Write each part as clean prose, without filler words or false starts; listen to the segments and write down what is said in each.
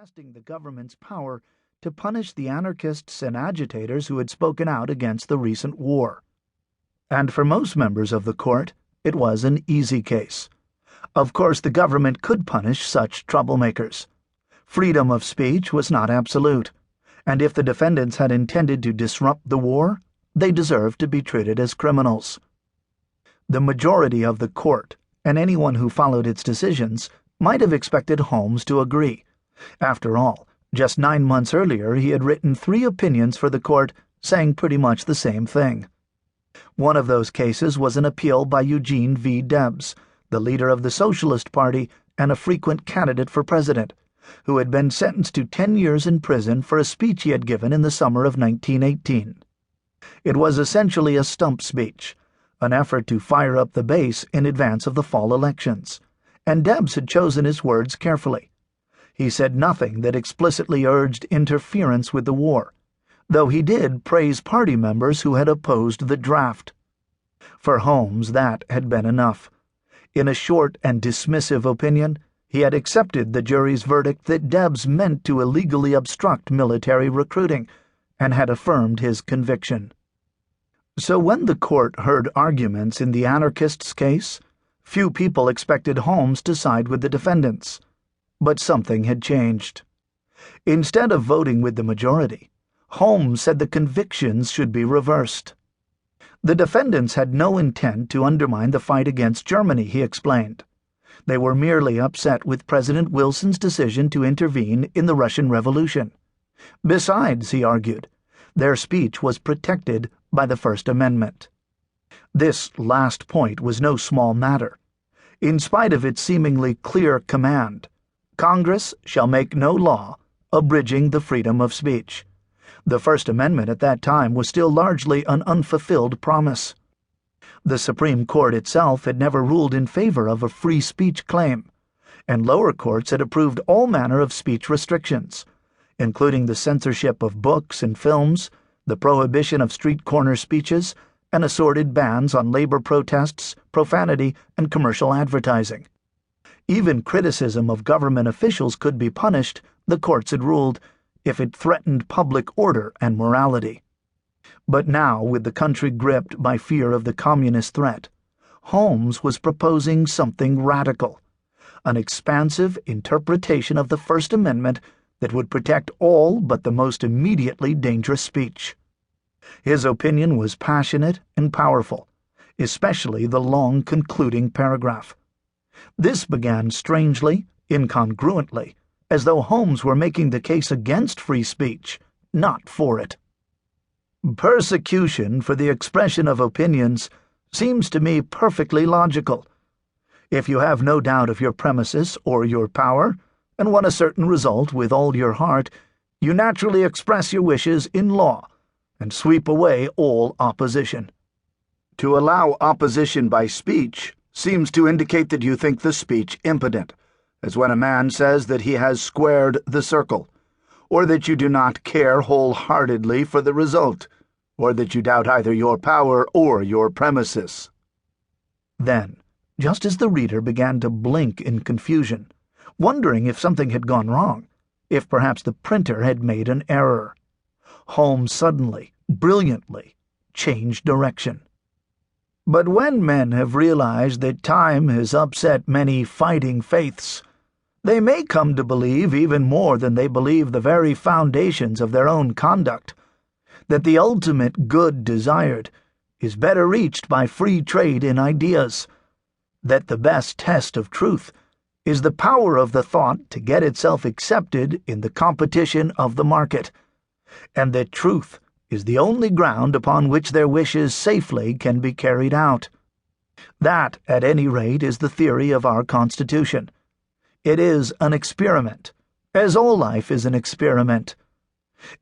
testing the government's power to punish the anarchists and agitators who had spoken out against the recent war. And for most members of the court, it was an easy case. Of course, the government could punish such troublemakers. Freedom of speech was not absolute, and if the defendants had intended to disrupt the war, they deserved to be treated as criminals. The majority of the court, and anyone who followed its decisions, might have expected Holmes to agree. After all, just 9 months earlier he had written 3 opinions for the court saying pretty much the same thing. One of those cases was an appeal by Eugene V. Debs, the leader of the Socialist Party and a frequent candidate for president, who had been sentenced to 10 years in prison for a speech he had given in the summer of 1918. It was essentially a stump speech, an effort to fire up the base in advance of the fall elections, and Debs had chosen his words carefully. He said nothing that explicitly urged interference with the war, though he did praise party members who had opposed the draft. For Holmes, that had been enough. In a short and dismissive opinion, he had accepted the jury's verdict that Debs meant to illegally obstruct military recruiting, and had affirmed his conviction. So when the court heard arguments in the anarchists' case, few people expected Holmes to side with the defendants. But something had changed. Instead of voting with the majority, Holmes said the convictions should be reversed. The defendants had no intent to undermine the fight against Germany, he explained. They were merely upset with President Wilson's decision to intervene in the Russian Revolution. Besides, he argued, their speech was protected by the First Amendment. This last point was no small matter. In spite of its seemingly clear command, Congress shall make no law abridging the freedom of speech. The First Amendment at that time was still largely an unfulfilled promise. The Supreme Court itself had never ruled in favor of a free speech claim, and lower courts had approved all manner of speech restrictions, including the censorship of books and films, the prohibition of street corner speeches, and assorted bans on labor protests, profanity, and commercial advertising. Even criticism of government officials could be punished, the courts had ruled, if it threatened public order and morality. But now, with the country gripped by fear of the communist threat, Holmes was proposing something radical, an expansive interpretation of the First Amendment that would protect all but the most immediately dangerous speech. His opinion was passionate and powerful, especially the long concluding paragraph. This began strangely, incongruently, as though Holmes were making the case against free speech, not for it. Persecution for the expression of opinions seems to me perfectly logical. If you have no doubt of your premises or your power, and want a certain result with all your heart, you naturally express your wishes in law, and sweep away all opposition. To allow opposition by speech seems to indicate that you think the speech impotent, as when a man says that he has squared the circle, or that you do not care wholeheartedly for the result, or that you doubt either your power or your premises. Then, just as the reader began to blink in confusion, wondering if something had gone wrong, if perhaps the printer had made an error, Holmes suddenly, brilliantly, changed direction. But when men have realized that time has upset many fighting faiths, they may come to believe even more than they believe the very foundations of their own conduct, that the ultimate good desired is better reached by free trade in ideas, that the best test of truth is the power of the thought to get itself accepted in the competition of the market, and that truth is the only ground upon which their wishes safely can be carried out. That, at any rate, is the theory of our Constitution. It is an experiment, as all life is an experiment.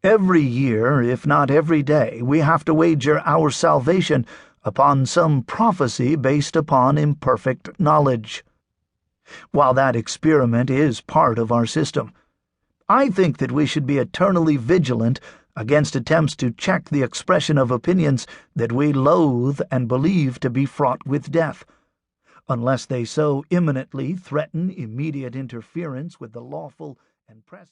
Every year, if not every day, we have to wager our salvation upon some prophecy based upon imperfect knowledge. While that experiment is part of our system, I think that we should be eternally vigilant against attempts to check the expression of opinions that we loathe and believe to be fraught with death, unless they so imminently threaten immediate interference with the lawful and pressing